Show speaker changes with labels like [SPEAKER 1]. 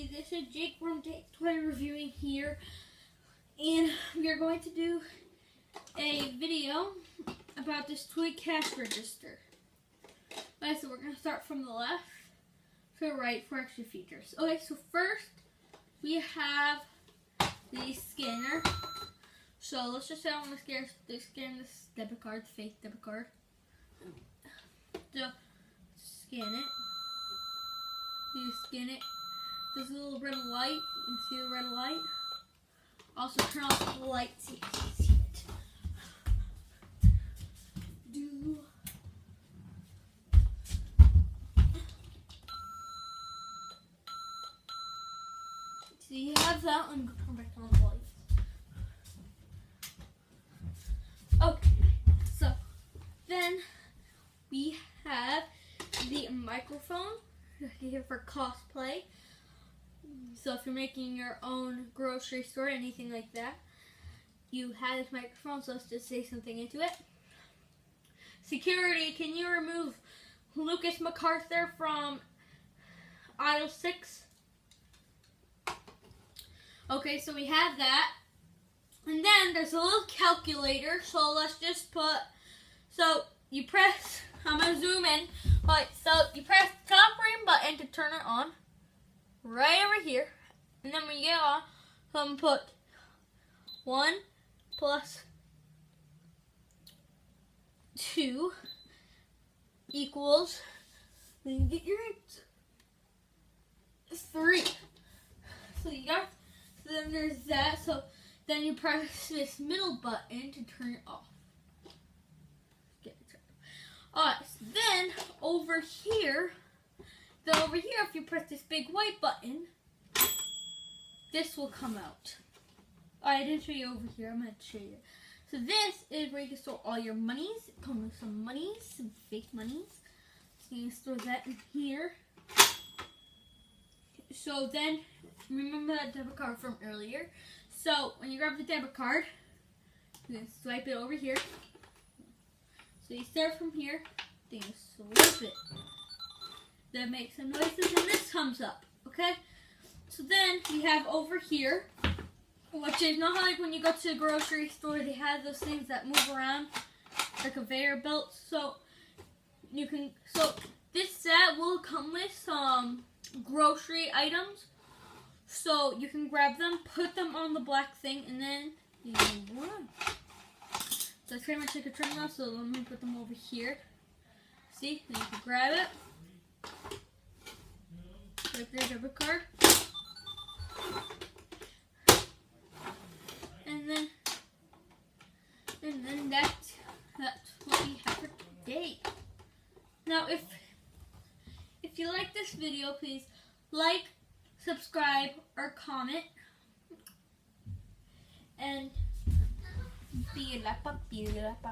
[SPEAKER 1] everybody, this is Jake from Toy Reviewing here, and we are going to do a video about this toy cash register. Okay, so we're going to start from the left to the right for extra features. Okay, so first we have the scanner. So let's just say I want to scan this debit card, the fake debit card. So scan it. You scan it. There's a little red light. You can see the red light. Also turn off the light so you can see it. So you have that. I'm going to turn back on the light. Okay, so then we have the microphone here for cosplay. So if you're making your own grocery store, anything like that, you have this microphone, so let's just say something into it. Security, can you remove Lucas MacArthur from aisle 6? Okay, so we have that. And then there's a little calculator, so let's just put, so you press, I'm going to zoom in. Alright, so you press the top green button to turn it on, right over here. And then when you get on, so I'm going to put 1 plus 2 equals, then you get your 3. So you got, so then there's that, so then you press this middle button to turn it off. Alright, so then over here, if you press this big white button, this will come out. I didn't show you over here, I'm going to show you. So this is where you can store all your monies. It comes with some monies, some fake monies. So you can store that in here. So then, remember that debit card from earlier. So when you grab the debit card, you can swipe it over here. So you start from here, then you swipe it. That makes some noises and this comes up, okay? So then you have over here, which is not like when you go to the grocery store, they have those things that move around, like conveyor belts. So you can, so this set will come with some grocery items. So you can grab them, put them on the black thing, and then you run. So it's pretty much like a terminal, so let me put them over here. See, then you can grab it. Like their debit card. And then that's what we have for today. Now if you like this video, please like, subscribe, or comment. And be la papilla.